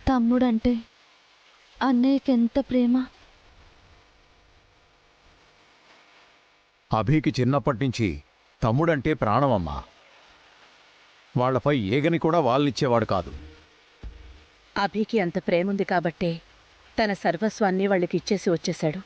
తమ్ముడంటే అన్నయ్యకెంత ప్రేమ. అభికి చిన్నప్పటి నుంచి తమ్ముడంటే ప్రాణమమ్మా. వాళ్లపై ఏగని కూడా వాళ్ళనిచ్చేవాడు కాదు. అభికి అంత ప్రేముంది కాబట్టే తన సర్వస్వాన్ని వాళ్ళకి ఇచ్చేసి వచ్చేశాడు.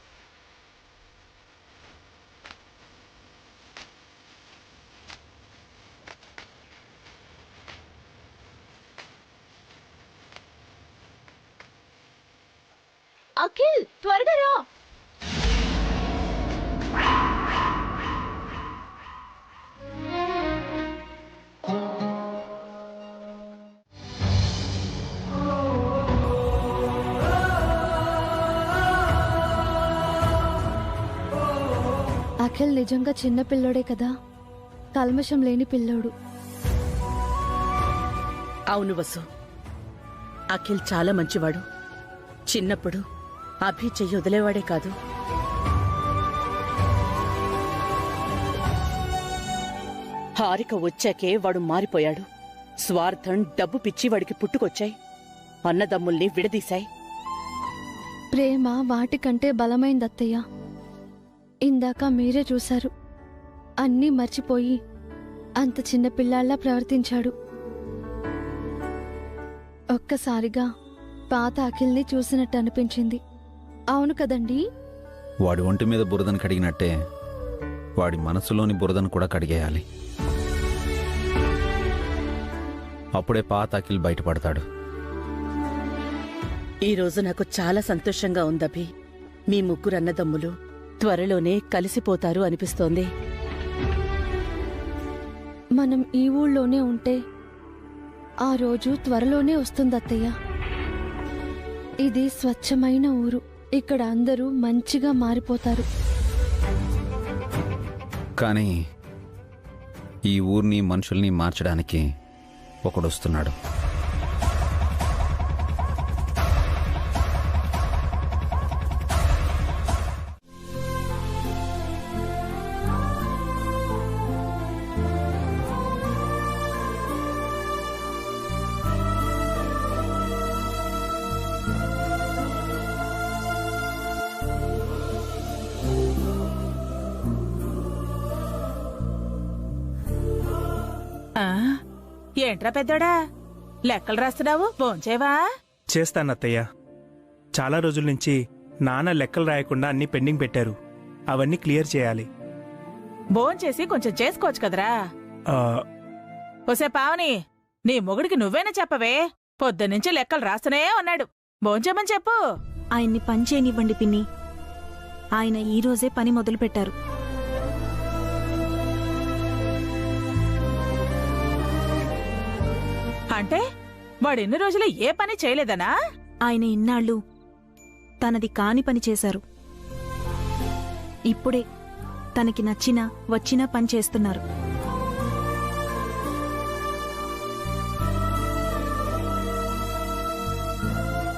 అఖిల్, త్వరగా రా. అఖిల్ నిజంగా చిన్న పిల్లోడే కదా, కల్మషం లేని పిల్లోడు. అవును వసు, అఖిల్ చాలా మంచివాడు. చిన్నప్పుడు అభి చెయ్యి వదిలేవాడే కాదు. హారిక వచ్చాకే వాడు మారిపోయాడు. స్వార్థం, డబ్బు పిచ్చి వాడికి పుట్టుకొచ్చాయి. అన్నదమ్ముల్ని విడదీశాయి. ప్రేమ వాటికంటే బలమైందత్తయ్య. ఇందాక మీరే చూశారు, అన్నీ మర్చిపోయి అంత చిన్న పిల్లాళ్ళ ప్రవర్తించాడు. ఒక్కసారిగా పాత అఖిల్ని చూసినట్టు అనిపించింది. అవును కదండి? వాడి ఒంటి మీద బురదను కడిగినట్టే వాడి మనసులోని బురదను కూడా కడిగేయాలి. అప్పుడే పాత అఖిల్ బయటపడతాడు. ఈరోజు నాకు చాలా సంతోషంగా ఉందభి. మీ ముగ్గురు అన్నదమ్ములు త్వరలోనే కలిసిపోతారు అనిపిస్తోంది. మనం ఈ ఊళ్ళోనే ఉంటే ఆ రోజు త్వరలోనే వస్తుందత్తయ్య. ఇది స్వచ్ఛమైన ఊరు. ఇక్కడ అందరూ మంచిగా మారిపోతారు. కానీ ఈ ఊరిని, మనుషుల్ని మార్చడానికి ఒకడొస్తున్నాడు. ఏంట్రా పెద్దోడా, లెక్కలు రాస్తున్నావు? భోంచేవా? చేస్తానత్తయ్య. చాలా రోజుల నుంచి నాన్న లెక్కలు రాయకుండా అన్ని పెండింగ్ పెట్టారు. అవన్నీ క్లియర్ చేయాలి. భోంచేసి కొంచెం చేసుకోవచ్చు కదరా. ఒసే పావని, నీ మొగుడికి నువ్వేనా చెప్పవే? పొద్దున్నుంచి లెక్కలు రాస్తూనే ఉన్నాడు. భోంచేమని చెప్పు. ఆయన్ని పని చేయనివ్వండి పిన్ని. ఆయన ఈరోజే పని మొదలుపెట్టారు. అంటే వాడెన్ని రోజులు ఏ పని చేయలేదనా? ఆయన ఇన్నాళ్ళు తనది కాని పని చేశారు. ఇప్పుడే తనకి నచ్చినా వచ్చినా పని చేస్తున్నారు.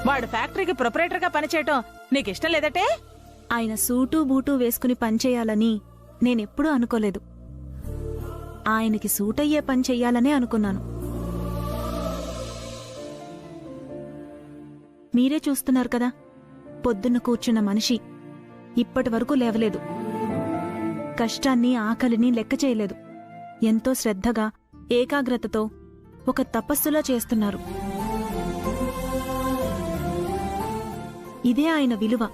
వాడు ఫ్యాక్టరీకి ప్రొపరేటర్గా పనిచేయటం నీకిష్టం లేదటే? ఆయన సూటు బూటు వేసుకుని పనిచేయాలని నేనెప్పుడూ అనుకోలేదు. ఆయనకి సూటయ్యే పని చెయ్యాలనే అనుకున్నాను. మీరే చూస్తున్నారు కదా, పొద్దున్న కూర్చున్న మనిషి ఇప్పటి వరకు లేవలేదు. కష్టాన్ని, ఆకలిని లెక్క చేయలేదు. ఎంతో శ్రద్ధగా, ఏకాగ్రతతో ఒక తపస్సులా చేస్తున్నారు. ఇదే ఆయన విలువ,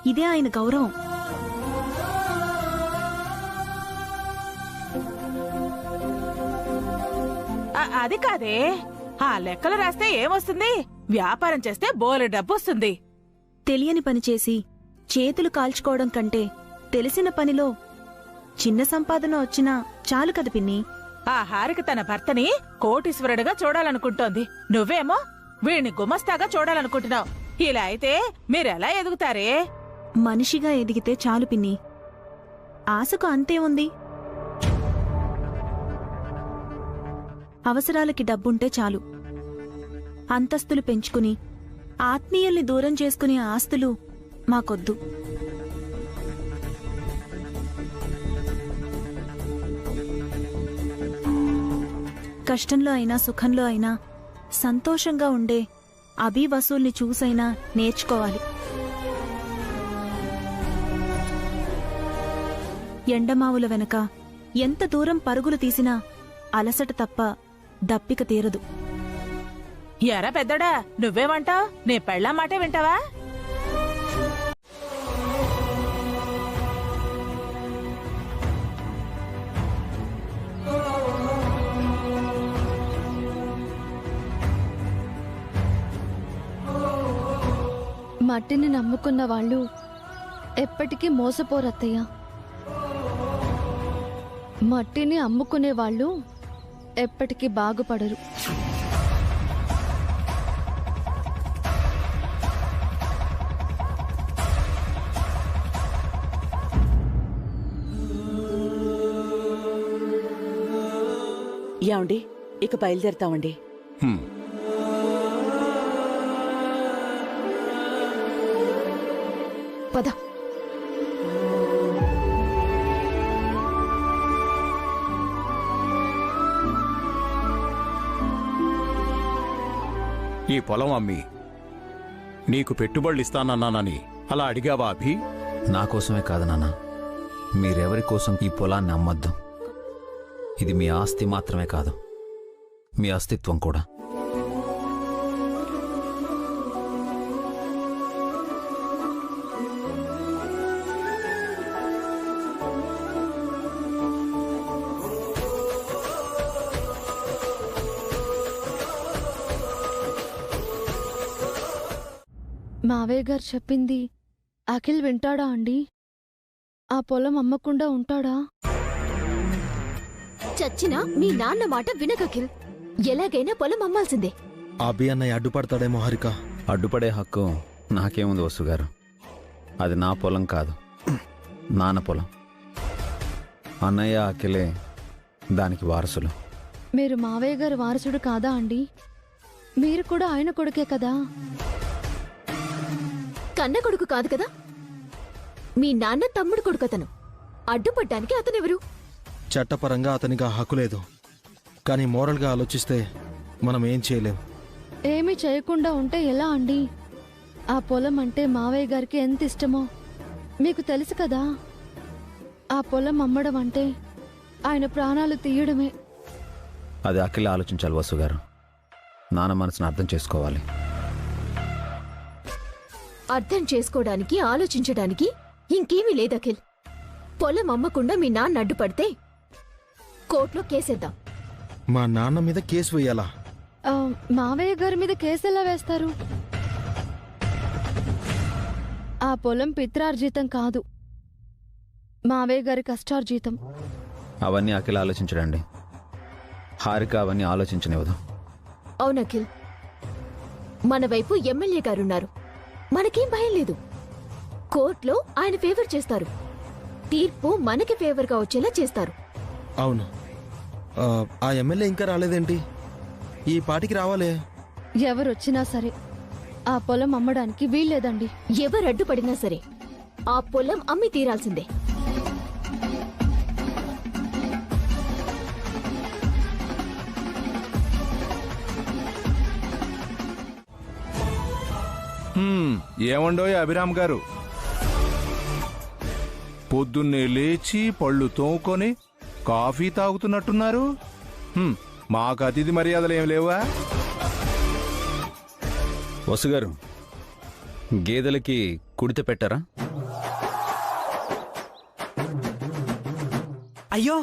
ఇదే ఆయన గౌరవం. అది కాదే, ఆ లెక్కలు రాస్తే ఏమొస్తుంది? వ్యాపారం చేస్తే బోలెడు డబ్బు వస్తుంది. తెలియని పని చేసి చేతులు కాల్చుకోవడం కంటే తెలిసిన పనిలో చిన్న సంపాదన వచ్చినా చాలు కదా పిన్ని. ఆ హారిక తన భర్తని కోటీశ్వరుడుగా చూడాలనుకుంటోంది. నువ్వేమో వీణ్ణి గుమస్తాగా చూడాలనుకుంటున్నావు. ఇలా అయితే మీరెలా ఎదుగుతారే? మనిషిగా ఎదిగితే చాలు పిన్ని. ఆశకు అంతే ఉంది. అవసరాలకి డబ్బుంటే చాలు. అంతస్తులు పెంచుకుని, ఆత్మీయుల్ని దూరం చేసుకునే ఆస్తులు మాకొద్దు. కష్టంలో అయినా సుఖంలో అయినా సంతోషంగా ఉండే అభి వసూల్ని చూసైనా నేర్చుకోవాలి. ఎండమావుల వెనక ఎంత దూరం పరుగులు తీసినా అలసట తప్ప దప్పిక తీరదు. ఎరా పెద్దడా, నువ్వేమంటావ్? నీ పెళ్ళా మాటే వింటావా? మట్టిని నమ్ముకున్న వాళ్ళు ఎప్పటికీ మోసపోరత్తయ్య. మట్టిని అమ్ముకునే వాళ్ళు ఎప్పటికీ బాగుపడరు. యాండి, ఇక బయలుదేరుతామండి. పద. ఈ పొలం అమ్మి నీకు పెట్టుబడులు ఇస్తానన్నానని అలా అడిగావా అభి? నా కోసమే కాదు నాన్న, మీరెవరి కోసం ఈ పొలాన్ని అమ్మొద్దు. ఇది మీ ఆస్తి మాత్రమే కాదు, మీ అస్తిత్వం కూడా. మావయ్య గారు చెప్పింది అఖిల్ వింటాడా అండి? ఆ పొలం అమ్మకుండా ఉంటాడా? చచ్చినా మీ నాన్న మాట వినకఖిల్. ఎలాగైనా పొలం అమ్మాల్సిందే. అభి అన్నయ్య అడ్డుపడతాడేమో హారిక. అడ్డుపడే హక్కు నాకేముంది వసుగారు? అది నా పొలం కాదు, నాన్న పొలం. అన్నయ్య అఖిలే దానికి వారసులు. మీరు మావయ్య గారు వారసుడు కాదా అండి? మీరు కూడా ఆయన కొడుకే కదా. కన్న కొడుకు కాదు కదా. మీ నాన్న తమ్ముడు కొడుకు అతను. అడ్డుపడ్డానికి అతనెవరు? చట్టపరంగా అతనికి ఆ హక్కు లేదు, కానీ మోరల్గా ఆలోచిస్తే మనం ఏం చేయలేం. ఏమీ చేయకుండా ఉంటే ఎలా అండి? ఆ పొలం అంటే మావయ్య గారికి ఎంత ఇష్టమో మీకు తెలుసు కదా. ఆ పొలం అమ్మడం అంటే ఆయన ప్రాణాలు తీయడమే. అది అఖిల ఆలోచించాలి వసుగారు. నాన్న మనసును అర్థం చేసుకోవాలి. అర్థం చేసుకోవడానికి, ఆలోచించడానికి ఇంకేమీ లేదఖిల్. పొలం అమ్మకుండా మీ నాన్న అడ్డుపడితే కోర్టులో కేసేద్దాం. మా నాన్న మీద కేసు వేయాలా? మావయ్య గారి మీద కేసు ఎలా వేస్తారు? ఆ పొలం పిత్రార్జితం కాదు, మావయ్య గారి కష్టార్జితం. అవన్నీ అఖిల ఆలోచించడండి. హారిక అవన్నీ ఆలోచించనివ్వదు. అవునఖిల్, మన వైపు ఎమ్మెల్యే గారున్నారు. మనకేం భయం లేదు. కోర్టులో ఆయన ఫేవర్ చేస్తారు. తీర్పు మనకి ఫేవర్గా వచ్చేలా చేస్తారు. అవును. ఆ ఎమ్మెల్యే ఇంకా రాలేదేంటి? ఈ పాటికి రావాలే. ఎవరొచ్చినా సరే ఆ పొలం అమ్మడానికి వీల్లేదండి. ఎవరు అడ్డుపడినా సరే ఆ పొలం అమ్మి తీరాల్సిందే. ఏమండోయ్ అభిరామ్ గారు, పొద్దున్నే లేచి పళ్ళు తోముకొని కాఫీ తాగుతున్నట్టున్నారు. మాకు అతిథి మర్యాదలు ఏం లేవా? వసుగారు, గేదెలకి కుడిత పెట్టారా? అయ్యో,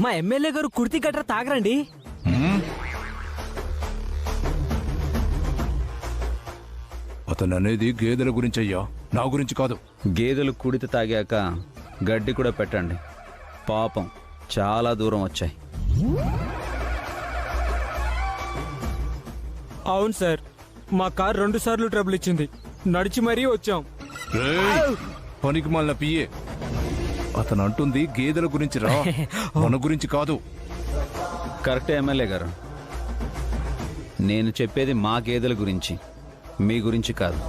మా ఎమ్మెల్యే గారు కుర్తి గట్రా తాగరండి. అతను అనేది గేదెల గురించి అయ్యా, నా గురించి కాదు. గేదెలు కుడిత తాగాక గడ్డి కూడా పెట్టండి. పాపం చాలా దూరం వచ్చాయి. అవును సార్, మా కార్ 2 సార్లు ట్రబుల్ ఇచ్చింది. నడిచి మరీ వచ్చాం. పనికి మళ్ళీ పియ్యే. అతను అంటుంది గేదెల గురించి రా, మన గురించి కాదు. కరెక్టే ఎమ్మెల్యే గారు, నేను చెప్పేది మా గేదెల గురించి, మీ గురించి కాదు.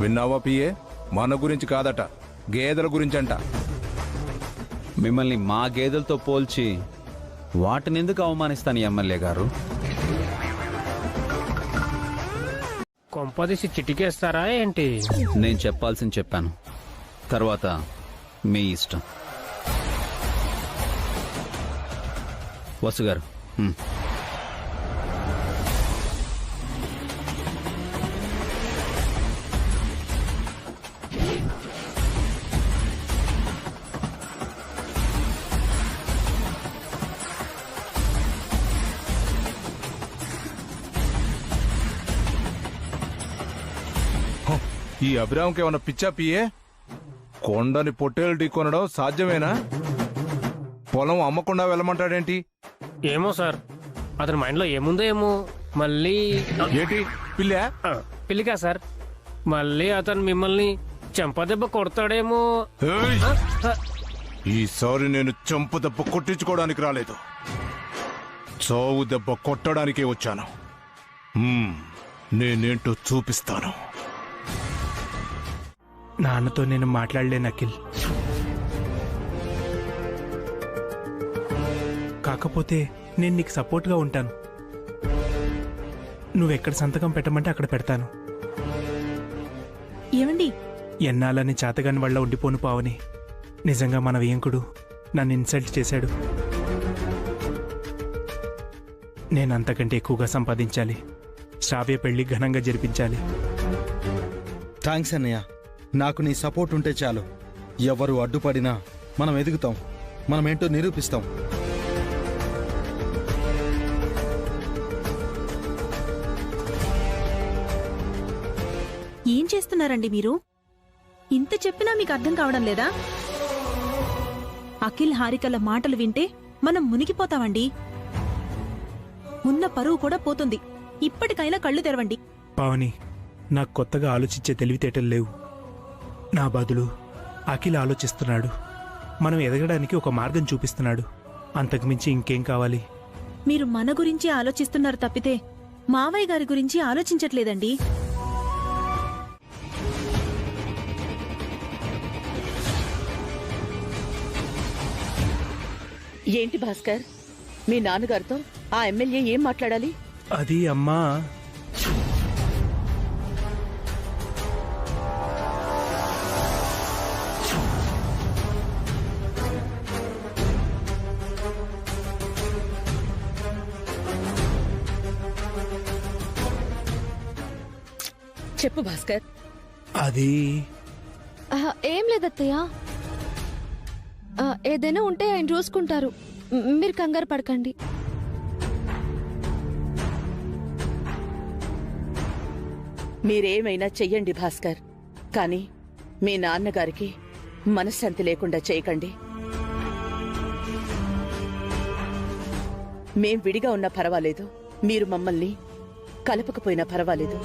విన్నావా పియ్యే? మన గురించి కాదట, గేదెల గురించి అంట. మిమ్మల్ని మా గేదెలతో పోల్చి వాటిని ఎందుకు అవమానిస్తాను ఎమ్మెల్యే గారు? కొంపదీసి చిటికేస్తారా ఏంటి? నేను చెప్పాల్సింది చెప్పాను, తర్వాత మీ ఇష్టం. వసు గారు, ఈ అభిరామ్కి ఏమన్నా పిచ్చా పియే? కొండని పొట్టేలు ఢీకొనడం సాధ్యమేనా? పొలం అమ్మకుండా వెళ్ళమంటాడేంటి? ఏమో సార్, అతని మైండ్లో ఏముందో ఏమో. మళ్ళీ ఏంటి పిల్లా? పిల్లికా సార్, మళ్ళీ అతను మిమ్మల్ని చెంపదెబ్బ కొడతాడేమో. ఏయ్! ఈసారి నేను చెంప దెబ్బ కొట్టించుకోవడానికి రాలేదు, చావు దెబ్బ కొట్టడానికే వచ్చాను. నేనేంటో చూపిస్తాను. నాన్నతో నేను మాట్లాడలేను అఖిల్. కాకపోతే నేను నీకు సపోర్ట్గా ఉంటాను. నువ్వెక్కడ సంతకం పెట్టమంటే అక్కడ పెడతాను. ఏమండి? ఎన్నాళ్ళని చేతగాని వల్ల ఉండిపోను పావని. నిజంగా మన వియంకుడు నన్ను ఇన్సల్ట్ చేశాడు. నేను అంతకంటే ఎక్కువగా సంపాదించాలి. శ్రావ్య పెళ్లి ఘనంగా జరిపించాలి. థ్యాంక్స్ అన్నయ్య. నాకు నీ సపోర్ట్ ఉంటే చాలు. ఎవరు అడ్డుపడినా మనం ఎదుగుతాం, మనమేంటో నిరూపిస్తాం. ఏం చేస్తున్నారండి మీరు? ఇంత చెప్పినా మీకు అర్థం కావడం లేదా? అఖిల్ హారికల మాటలు వింటే మనం మునిగిపోతామండి. ఉన్న పరువు కూడా పోతుంది. ఇప్పటికైనా కళ్ళు తెరవండి. పావని, నాకు కొత్తగా ఆలోచించే తెలివితేటలు లేవు. నా బదులు అఖిల్ ఆలోచిస్తున్నాడు. మనం ఎదగడానికి ఒక మార్గం చూపిస్తున్నాడు. అంతకుమించి ఇంకేం కావాలి? మీరు మన గురించి ఆలోచిస్తున్నారు తప్పితే మావయ్య గారి గురించి ఆలోచించట్లేదండి. ఏంటి భాస్కర్, మీ నాన్నగారితో ఆ ఎమ్మెల్యే ఏం మాట్లాడాలి? అది అమ్మా, చెప్పు భాస్కర్. అది ఏం లేదత్తయ్య, ఏదైనా ఉంటే ఆయన చూసుకుంటారు. మీరు కంగారు పడకండి. మీరేమైనా చెయ్యండి భాస్కర్, కానీ మీ నాన్నగారికి మనశ్శాంతి లేకుండా చేయకండి. మేం విడిగా ఉన్నా పర్వాలేదు, మీరు మమ్మల్ని కలపకపోయినా పర్వాలేదు.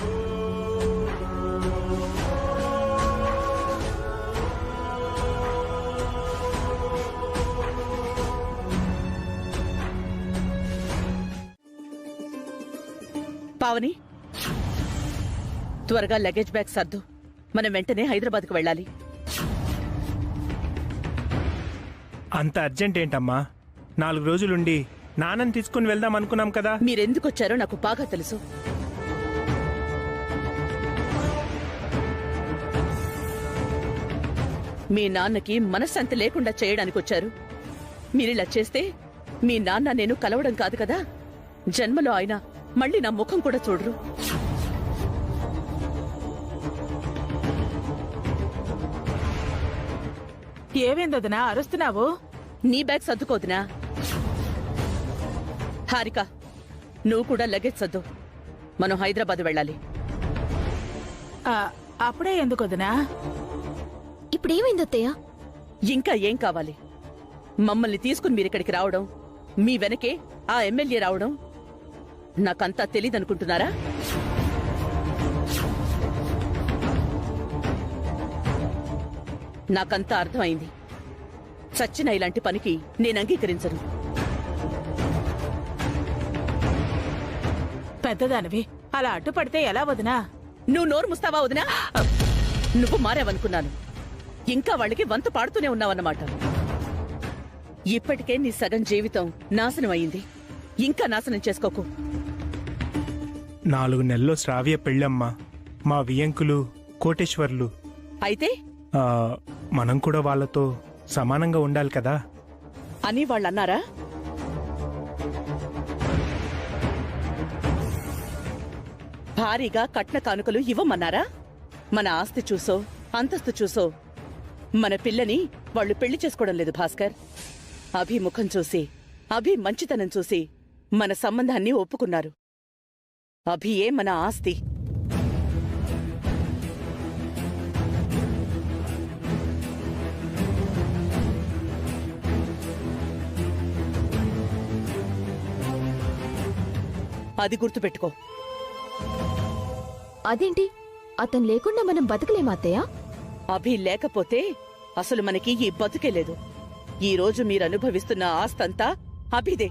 పావని, త్వరగా లగేజ్ బ్యాగ్ సర్దు. మనం వెంటనే హైదరాబాద్కు వెళ్ళాలి. అంత అర్జెంట్ ఏంటమ్మా? 4 రోజులుండి నాన్నని తీసుకుని వెళ్దాం అనుకున్నాం కదా. మీరెందుకొచ్చారో నాకు బాగా తెలుసు. మీ నాన్నకి మనశ్శాంతి లేకుండా చేయడానికి వచ్చారు. మీరిలా చేస్తే మీ నాన్న నేను కలవడం కాదు కదా, జన్మలో ఆయన మళ్ళీ నా ముఖం కూడా చూడరు. ఏమైందొదినా అరుస్తున్నావు? నీ బ్యాగ్ సర్దుకోదునా. హారిక, నువ్వు కూడా లగేజ్ సర్దు. మనం హైదరాబాద్ వెళ్ళాలి. అప్పుడే ఎందుకొదినా? ఇప్పుడేమైందత్తయ్య? ఇంకా ఏం కావాలి? మమ్మల్ని తీసుకుని మీరిక్కడికి రావడం, మీ వెనకే ఆ ఎమ్మెల్యే రావడం నాకంతా తెలీదనుకుంటున్నారా? నాకంతా అర్థమైంది. చచ్చిన ఇలాంటి పనికి నేను అంగీకరించను. పెద్దదానివి అలా అడ్డుపడితే ఎలా వదినా? నువ్వు నోరు ముస్తావా వదినా? నువ్వు మారావనుకున్నాను. ఇంకా వాళ్ళకి వంతు పాడుతూనే ఉన్నావన్నమాట. ఇప్పటికే నీ సగం జీవితం నాశనం అయింది. ఇంకా నాశనం చేసుకోకు. 4 నెలల్లో శ్రావ్య పెళ్ళమ్మా. మా వియంకులు కోటేశ్వర్లు. అయితే మనం కూడా వాళ్ళతో సమానంగా ఉండాలి కదా అని వాళ్ళన్నారా? భారీగా కట్న కానుకలు ఇవ్వమన్నారా? మన ఆస్తి చూసో అంతస్తు చూసో మన పిల్లని వాళ్ళు పెళ్లి చేసుకోవడం లేదు భాస్కర్. అభి ముఖం చూసి, అభి మంచితనం చూసి మన సంబంధాన్ని ఒప్పుకున్నారు. అభియే మన ఆస్తి. అది గుర్తుపెట్టుకో. అదేంటి, అతను లేకుండా మనం బతకలేమా అత్తయ్య? అభి లేకపోతే అసలు మనకి ఈ బతుకే లేదు. ఈ రోజు మీరు అనుభవిస్తున్న ఆస్తంతా అభిదే.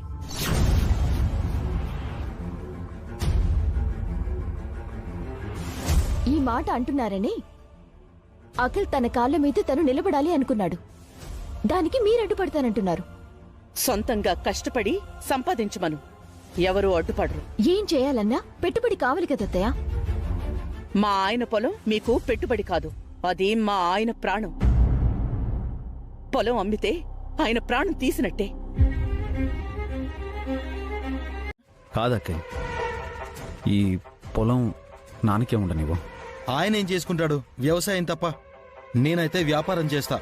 ఈ మాట అంటున్నారని అఖిల్ తన కాళ్ళ మీద తను నిలబడాలి అనుకున్నాడు. దానికి మీరు అడ్డుపడతానంటున్నారు. సొంతంగా కష్టపడి సంపాదించమను, ఎవరూ అడ్డుపడరు. ఏం చేయాలన్నా పెట్టుబడి కావాలి కదత్తయ్య. మా ఆయన పొలం మీకు పెట్టుబడి కాదు, అది మా ఆయన ప్రాణం. పొలం అమ్మితే ఆయన ప్రాణం తీసినట్టే. కాదక్కే, ఈ పొలం నాన్నకే ఉండనివ్వు. ఆయన ఏం చేసుకుంటాడు? వ్యవసాయం తప్ప. నేనైతే వ్యాపారం చేస్తా.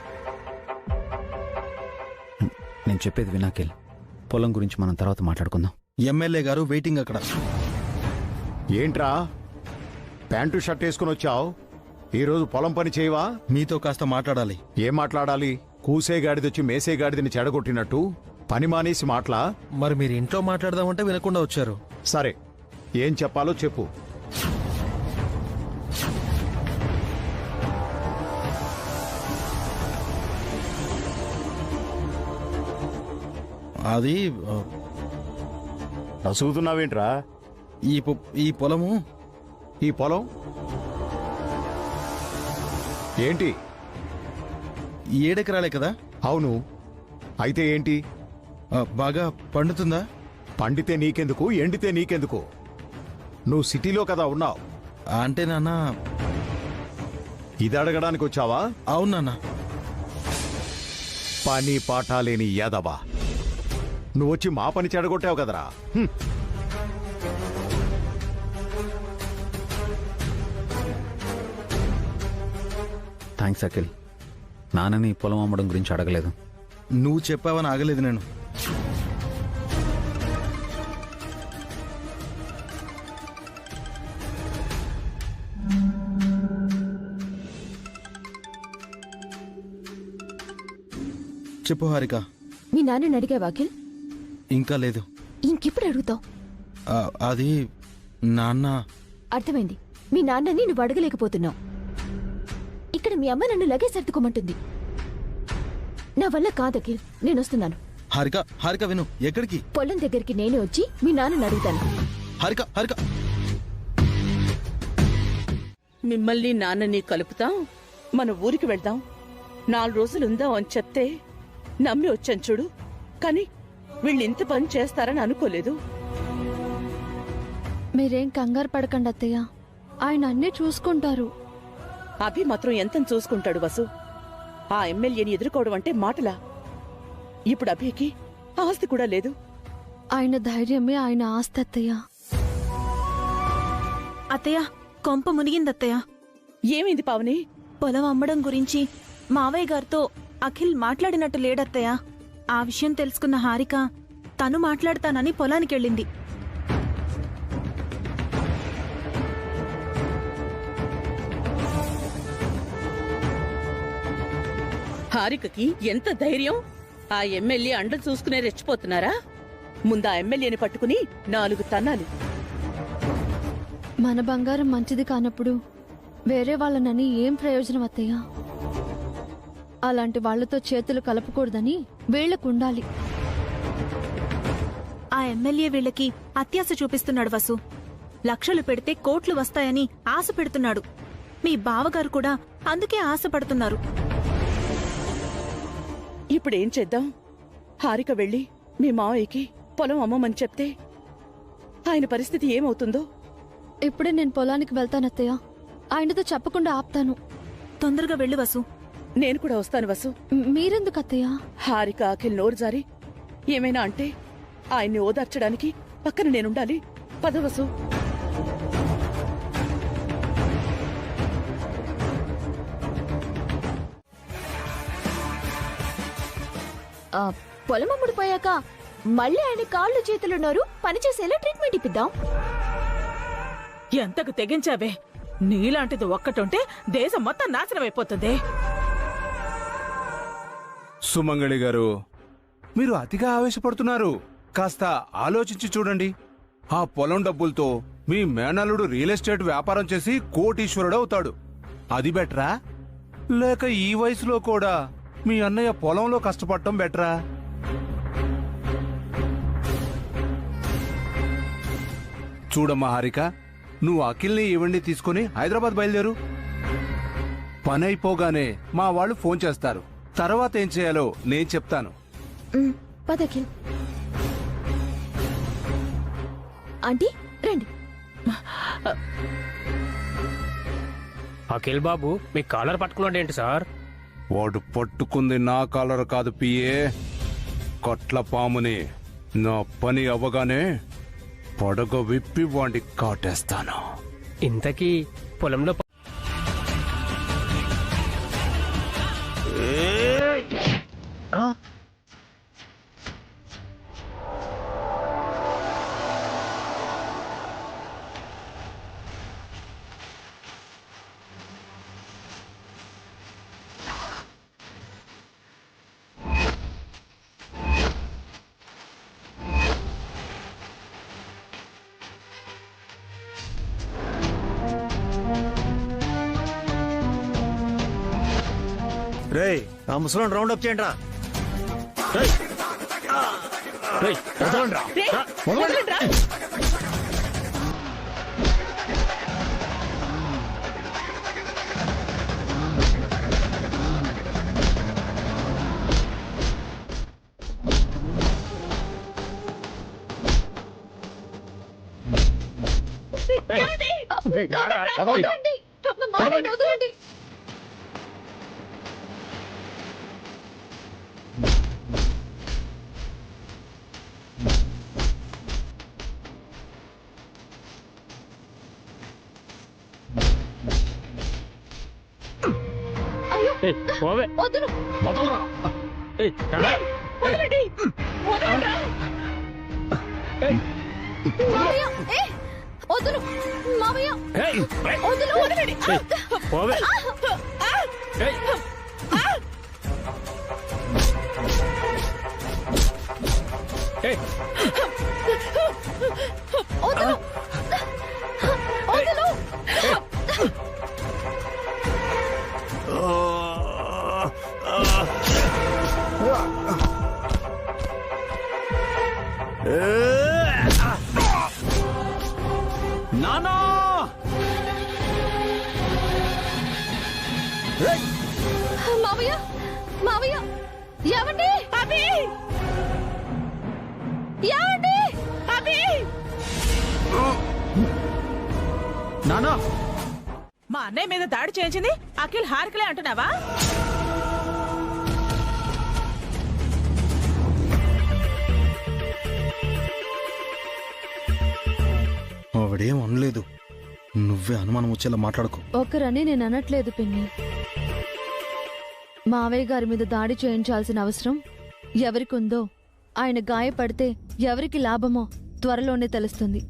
నేను చెప్పేది వినాకెల్, పొలం గురించి మనం తర్వాత మాట్లాడుకుందాం. ఎమ్మెల్యే గారు వెయిటింగ్ అక్కడ. ఏంట్రా ప్యాంటు షర్ట్ వేసుకుని వచ్చావు? ఈరోజు పొలం పని చేయవా? మీతో కాస్త మాట్లాడాలి. ఏం మాట్లాడాలి? కూసే గాడిదొచ్చి మేసే గాడిదని చెడగొట్టినట్టు పని మానేసి మాట్లా. మరి మీరు ఇంట్లో మాట్లాడదామంటే వినకుండా వచ్చారు. సరే, ఏం చెప్పాలో చెప్పు. అది నసుగుతున్నావేంట్రా? ఈ పొలము. ఈ పొలం ఏంటి? 7 ఎకరాలే కదా? అవును. అయితే ఏంటి? బాగా పండుతుందా? పండితే నీకెందుకు, ఎండితే నీకెందుకు? నువ్వు సిటీలో కదా ఉన్నావు. అంటే నాన్న, ఇది అడగడానికి వచ్చావా? అవును నాన్న. పని పాఠాలేని యాదవా, నువ్వొచ్చి మా పని చెడగొట్టావు కదరా. థ్యాంక్స్ అఖిల్, నాన్నని పొలం అమ్మడం గురించి అడగలేదు. నువ్వు చెప్పావని ఆగలేదు నేను. చెప్పు హారిక. మీ నాన్నని అడిగావా అఖిల్? ఇంకా లేదు. ఇంకెప్పుడు అడుగుతావు? అది నాన్న. అర్థమైంది, మీ నాన్నని నువ్వు అడగలేకపోతున్నావు. ఇక్కడ మీ అమ్మ నన్ను లగేజ్ సర్దుకోమంటుంది. నా వల్ల కాదఖిల్, నేను వస్తున్నాను. హారిక, హారిక విను. ఎక్కడికి? పొలం దగ్గరికి నేనే వచ్చి మీ నాన్నని అడుగుతాను. హారిక, హారిక. మిమ్మల్ని నాన్నని కలుపుతాం, మన ఊరికి వెళ్దాం, 4 రోజులుందాం అని చెప్తే నమ్మి వచ్చాను చూడు. కాని వీళ్ళు ఇంత పని చేస్తారని అనుకోలేదు. మీరేం కంగారు పడకండి అత్తయ్య, ఆయన అన్నీ చూసుకుంటారు. అభి మాత్రం ఎంతని చూసుకుంటాడు వసు. ఆ ఎమ్మెల్యేని ఎదుర్కోవడం అంటే మాటలా? ఇప్పుడు అభికి ఆస్తి కూడా లేదు. ఆయన ధైర్యమే ఆయన ఆస్తి అత్తయ్య. అత్తయ్య, కొంప మునిగిందత్తయ్య. ఏమైంది పావని? పొలం అమ్మడం గురించి మావయ్య గారితో అఖిల్ మాట్లాడినట్టు లేడత్తయ్య. ఆ విషయం తెలుసుకున్న హారిక తను మాట్లాడతానని పొలానికెళ్ళింది. హారికకి ఎంత ధైర్యం! ఆ ఎమ్మెల్యే అండలు చూసుకునే రెచ్చిపోతున్నారా? ముందా ఎమ్మెల్యేని పట్టుకుని 4 తన్నాలి. మన బంగారం మంచిది కానప్పుడు వేరే వాళ్ళనని ఏం ప్రయోజనం అత్తయ్య? అలాంటి వాళ్లతో చేతులు కలపకూడదని వీళ్లకుండాలి. ఆ ఎమ్మెల్యే వీళ్ళకి అత్యాశ చూపిస్తున్నాడు వసు. లక్షలు పెడితే కోట్లు వస్తాయని ఆశ పెడుతున్నాడు. మీ బావగారు కూడా అందుకే ఆశపడుతున్నారు. ఇప్పుడేం చేద్దాం? హారిక వెళ్ళి మీ మావయ్యకి పొలం అమ్మమని చెప్తే ఆయన పరిస్థితి ఏమవుతుందో? ఇప్పుడే నేను పొలానికి వెళ్తానత్తయ్య. ఆయనతో చెప్పకుండా ఆపుతాను. తొందరగా వెళ్ళు వసు. నేను కూడా వస్తాను వసు. మీరెందుకు అత్తయ్య? హారిక అఖిల్ నోరు జారి ఏమైనా అంటే ఆయన్ని ఓదార్చడానికి పక్కన నేనుండాలి. పద వసు. పొలం అమ్ముడిపోయాక మళ్ళీ ఆయన కాళ్ళు చేతులున్నారు, పనిచేసేలా ట్రీట్మెంట్ ఇప్పిద్దాం. ఎంతకు తెగించావే? నీలాంటిది ఒక్కటుంటే దేశం మొత్తం నాశనం అయిపోతుంది. సుమంగళి గారు, మీరు అతిగా ఆవేశపడుతున్నారు. కాస్త ఆలోచించి చూడండి. ఆ పొలం డబ్బులతో మీ మేనల్లుడు రియల్ ఎస్టేట్ వ్యాపారం చేసి కోటీశ్వరుడు అవుతాడు. అది బెటరా, లేక ఈ వయసులో కూడా మీ అన్నయ్య పొలంలో కష్టపడటం బెటరా? చూడమ్మా హారిక, నువ్వు అఖిల్ని ఇవన్నీ తీసుకుని హైదరాబాద్ బయలుదేరు. పని అయిపోగానే మా వాళ్ళు ఫోన్ చేస్తారు. తర్వాత ఏం చేయాలో నేను చెప్తాను. పదకి ఆంటీ రండి. అఖిల్ బాబు మీ కాలర్ పట్టుకున్నాడేంటి సార్? వాడు పట్టుకుంది నా కాలర్ కాదు పిఏ, కట్ల పాముని. నా పని అవ్వగానే పడగ విప్పి వాడిని కాటేస్తాను. ఇంతకీ పొలంలో రేయ్, ఆ ముసలోని రౌండ్ అప్ చేయండి రా. నానా మావయ్య, మావయ్య, ఏమండి? అభి! ఏమండి? అభి! నానా, మా అన్నయ్య మీద దాడి చేయించింది అఖిల్ హారికలే అంటున్నావా? ఆవిడేం అనలేదు. నువ్వే అనుమానం వచ్చేలా మాట్లాడుకో. ఒకరని నేను అనట్లేదు పిన్ని. మావయ్య గారి మీద దాడి చేయించాల్సిన అవసరం ఎవరికుందో, ఆయన గాయపడితే ఎవరికి లాభమో త్వరలోనే తెలుస్తుంది.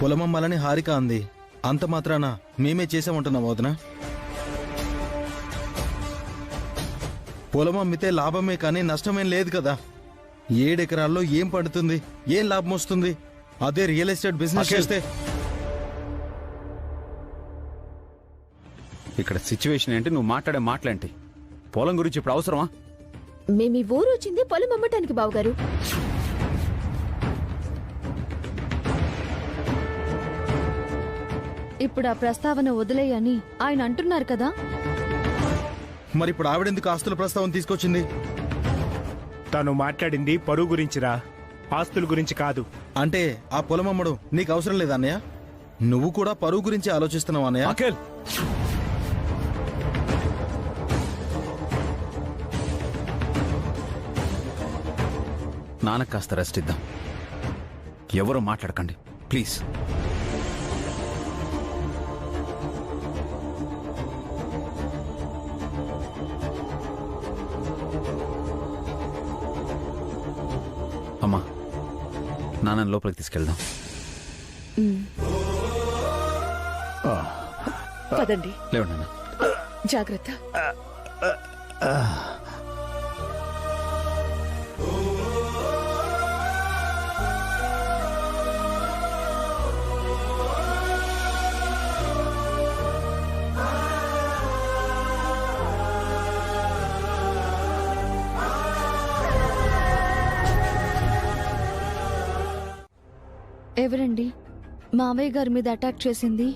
పొలమమ్మాలని హారిక అంది. అంత మాత్రాన మేమే చేసామంటున్నావు వదినా? పొలం అమ్మితే లాభమే కానీ నష్టమేం లేదు కదా. 7 ఎకరాల్లో ఏం పడుతుంది, ఏం లాభం వస్తుంది? అదే రియల్ ఎస్టేట్ బిజినెస్ చేస్తే. ఇక్కడ సిచ్యువేషన్ ఏంటి? నువ్వు మాట్లాడే మాటలేంటి? పొలం గురించి ఇప్పుడు అవసరమా? మేము ఈ ఊరు వచ్చింది పొలం అమ్మటానికి బావగారు. ఇప్పుడు ఆ ప్రస్తావన వదిలేయని ఆయన అంటున్నారు కదా. మరి ఇప్పుడు ఆవిడెందుకు ఆస్తుల ప్రస్తావన తీసుకొచ్చింది? తను మాట్లాడింది పరువు గురించిరా, ఆస్తుల గురించి కాదు. అంటే ఆ పొలం అమ్మడం నీకు అవసరం లేదా అన్నయ్య? నువ్వు కూడా పరువు గురించి ఆలోచిస్తున్నావు అన్నయ్య. అఖిల్, నాన్నకు కాస్త రెస్ట్ ఇద్దాం. ఎవరు మాట్లాడకండి ప్లీజ్. అమ్మా, నాన్నని లోపలికి తీసుకెళ్దాం. పదండి. లేవండి నాన్న. జాగ్రత్త. ఎవరండి మావయ్య గారి మీద అటాక్ చేసింది?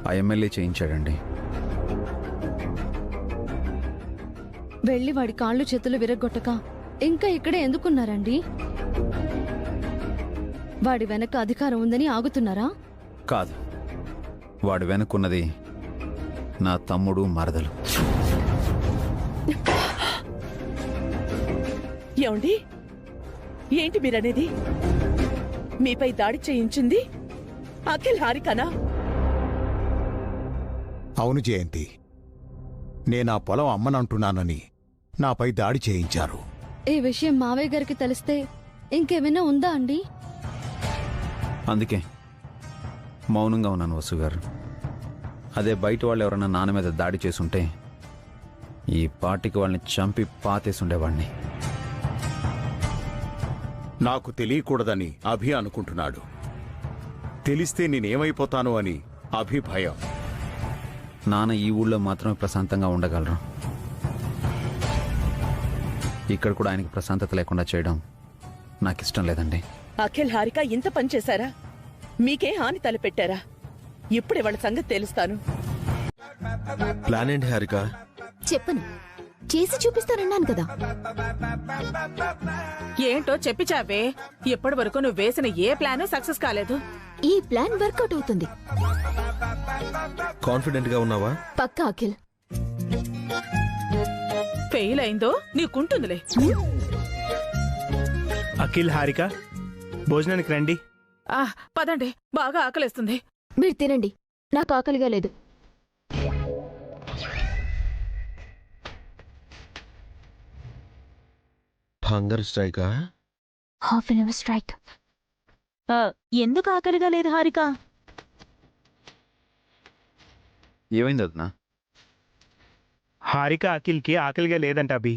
ఆ ఎమ్మెల్యే చేయించాడండి. వెళ్ళి వాడి కాళ్ళు చేతులు విరగొట్టక ఇంకా ఇక్కడే ఎందుకున్నారండి? వాడి వెనక అధికారం ఉందని ఆగుతున్నారా? కాదు, వాడు వెనుకున్నది నా తమ్ముడు మరదలు. ఏమండి, ఏంటి మీరనేది? మీపై దాడి చేయించింది అఖిల్ హారికనా? అవును జయంతి, నేనా పొలం అమ్మనంటున్నానని నాపై దాడి చేయించారు. ఈ విషయం మావయ్య గారికి తెలిస్తే ఇంకేమైనా ఉందా అండి? అందుకే మౌనంగా ఉన్నాను వసు గారు. అదే బయట వాళ్ళు ఎవరన్నా నాన్న మీద దాడి చేసుంటే ఈ పార్టీకి వాళ్ళని చంపి పాతేసుండేవాడిని. నాకు తెలియకూడదని అభి అనుకుంటున్నాడు. తెలిస్తే నేనేమైపోతాను అని అభి భయం. నాన్న ఈ ఊళ్ళో మాత్రమే ప్రశాంతంగా ఉండగలరు. ఇక్కడ కూడా ఆయనకి ప్రశాంతత లేకుండా చేయడం నాకు ఇష్టం లేదండి. అఖిల్ హారిక ఇంత పని చేశారా? మీకే హాని తలపెట్టారా? ఇప్పుడే వాళ్ళ సంగతి తెలుస్తాను. ప్లాన్ ఏంటి హారిక? చెప్పను, చేసి చూపిస్తానన్నాను కదా. ఏంటో చెప్పి చావే. ఇప్పటి వరకు నువ్వు వేసిన ఏ ప్లాను సక్సెస్ కాలేదు. ఈ ప్లాన్ వర్కౌట్ అవుతుంది. కాన్ఫిడెంట్ గా ఉన్నావా? పక్కా అఖిల్. ఫెయిల్ అయిందో నీకుంటుందిలే. అఖిల్, హారిక భోజనానికి రండి. పదండి, బాగా ఆకలేస్తుంది. మీరు తినండి, నాకు ఆకలిగా లేదు. హంగర్ స్ట్రైకా? Half an hour strike. ఎందుకు ఆకలిగా లేదు హారిక? ఏమైంది అదనా? హారిక అఖిల్కి ఆకలిగా లేదంట అభి.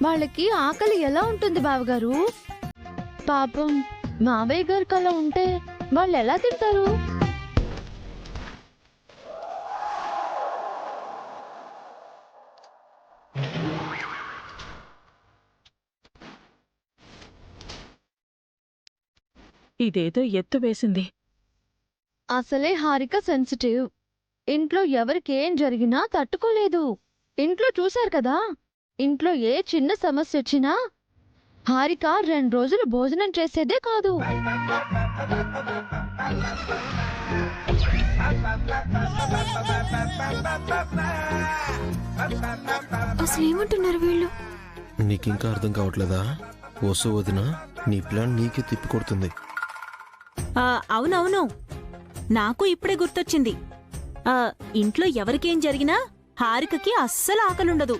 వాళ్ళకి ఆకలి ఎలా ఉంటుంది బావగారు? పాపం మావయ్య గారికి అలా ఉంటే వాళ్ళు ఎలా తింటారు? ఇదేదో ఎత్తు వేసింది. అసలే హారిక సెన్సిటివ్. ఇంట్లో ఎవరికి ఏం జరిగినా తట్టుకోలేదు. ఇంట్లో చూశారు కదా, ఇంట్లో ఏ చిన్న సమస్య వచ్చినా హారిక 2 రోజులు భోజనం చేసేదే కాదు. అసలు ఏమంటున్నారు వీళ్ళు? నీకింకా అర్థం కావట్లేదా? వసు వదిన నీ ప్లాన్ నీకే తిప్పికొడుతుంది. అవునవును, నాకు ఇప్పుడే గుర్తొచ్చింది. ఇంట్లో ఎవరికేం జరిగినా హారికకి అస్సలు ఆకలుండదు.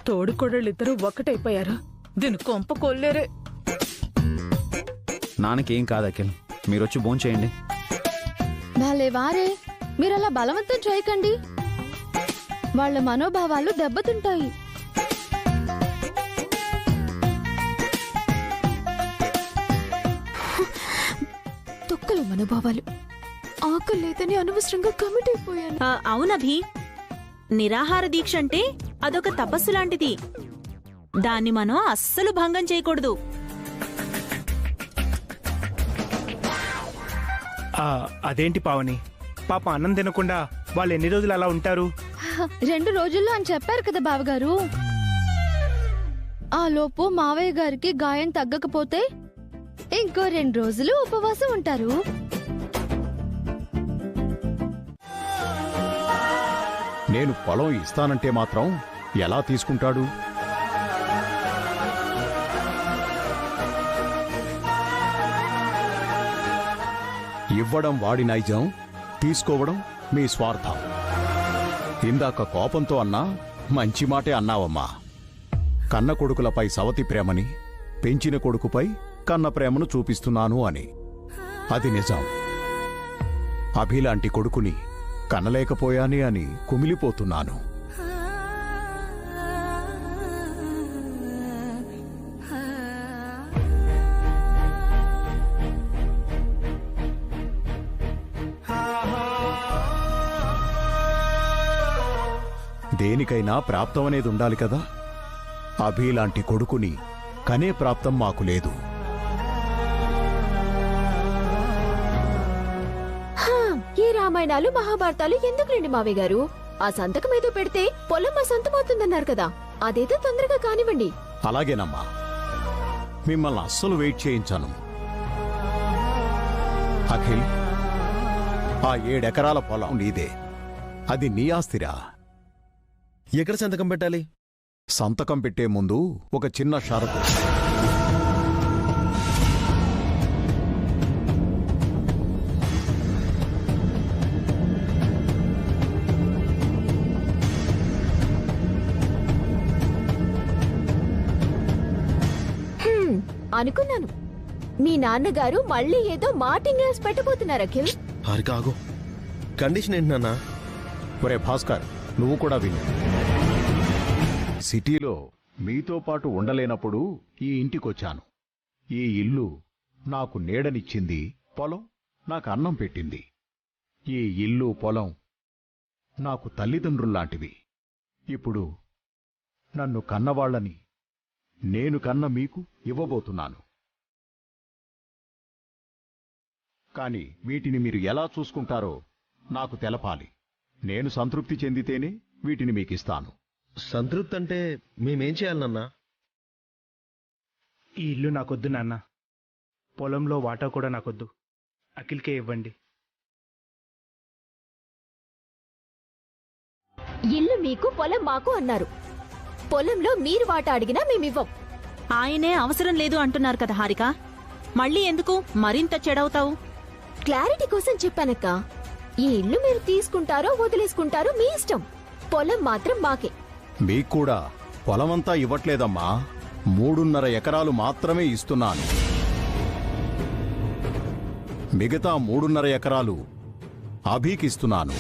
తోడుకోడళ్ళిద్దరూ ఒక్కటైపోయారు. దీని కొంప కొల్లేరే. నాన్నకేం కాదు అఖిల్, మీరొచ్చి భోంచేయండి. వాళ్ళే వారే, మీరలా బలవంతం చేయకండి. వాళ్ళ మనోభావాలు దెబ్బతింటాయి. తొక్కలు మనోభావాలు. ఆకలి లేదని అనవసరంగా కమిట్ అయిపోయాను. అవునభి, నిరాహార దీక్ష అంటే అదొక తపస్సు లాంటిది. దాన్ని మనం అస్సలు భంగం చేయకూడదు. అదేంటి పావని, పాప అన్నం తినకుండా వాళ్ళు ఎన్ని రోజులు అలా ఉంటారు? 2 రోజుల్లో అని చెప్పారు కదా బావగారు. ఆ లోపు మావయ్య గారికి గాయం తగ్గకపోతే ఇంకో 2 రోజులు ఉపవాసం ఉంటారు. నేను పొలం ఇస్తానంటే మాత్రం ఎలా తీసుకుంటాడు? ఇవ్వడం వాడి నైజం, తీసుకోవడం మీ స్వార్థం. ఇందాక కోపంతో అన్నా మంచి మాటే అన్నావమ్మా. కన్న కొడుకులపై సవతి ప్రేమని, పెంచిన కొడుకుపై కన్న ప్రేమను చూపిస్తున్నాను అని. అది నిజం. అభిలాంటి కొడుకుని కనలేకపోయానే అని కుమిలిపోతున్నాను. దేనికైనా ప్రాప్తం అనేది ఉండాలి కదా. అభిలాంటి కొడుకుని కనే ప్రాప్తం మాకు లేదు. ఈ రామాయణాలు మహాభారతాలు ఎందుకులేండి మావయ్య గారు? ఆ సంతకం ఏదో పెడితే పొలం మా సొంతమవుతుందన్నారు కదా, అదేదో తొందరగా కానివ్వండి. అలాగేనమ్మా, మిమ్మల్ని అస్సలు వెయిట్ చేయించాను. అఖిల్, ఆ 7 ఎకరాల పొలం నీదే. అది నీ ఆస్తిరా. ఎక్కడ సంతకం పెట్టాలి? సంతకం పెట్టే ముందు ఒక చిన్న షరతు. అనుకున్నాను, మీ నాన్నగారు మళ్ళీ ఏదో మార్టింగ్ గ్లాస్ పెట్టబోతున్నారు. అఖిల్, హారిక ఆగు. కండిషన్ ఏంటి నాన్న? ఒరే భాస్కర్, నువ్వు కూడా విను. సిటీలో మీతో పాటు ఉండలేనప్పుడు ఈ ఇంటికొచ్చాను. ఈ ఇల్లు నాకు నీడనిచ్చింది, పొలం నాకు అన్నం పెట్టింది. ఈ ఇల్లు పొలం నాకు తల్లిదండ్రుల్లాంటివి. ఇప్పుడు నన్ను కన్నవాళ్లని నేను కన్న మీకు ఇవ్వబోతున్నాను. కాని వీటిని మీరు ఎలా చూసుకుంటారో నాకు తెలపాలి. నేను సంతృప్తి చెందితేనే వీటిని మీకిస్తాను. సంతృప్తి అంటే మేమేం చేయాలి నాన్న? ఈ ఇల్లు నాకొద్దు నాన్న. పొలంలో వాటా కూడా నాకొద్దు. అఖిల్కే ఇవ్వండి. ఇల్లు మీకు, పొలం మాకు అన్నారు. పొలంలో మీరు వాటా అడిగినా మేమివ్వం. ఆయనే అవసరం లేదు అంటున్నారు కదా హారిక, మళ్ళీ ఎందుకు మరింత చెడవుతావు? క్లారిటీ కోసం చెప్పానక్క. ఈ ఇల్లు మీరు తీసుకుంటారో వదిలేసుకుంటారో మీ ఇష్టం. పొలం మాత్రం మాకే. మీక్కూడా పొలమంతా ఇవ్వట్లేదమ్మా. 3.5 ఎకరాలు మాత్రమే ఇస్తున్నాను. మిగతా 3.5 ఎకరాలు అభికిస్తున్నాను.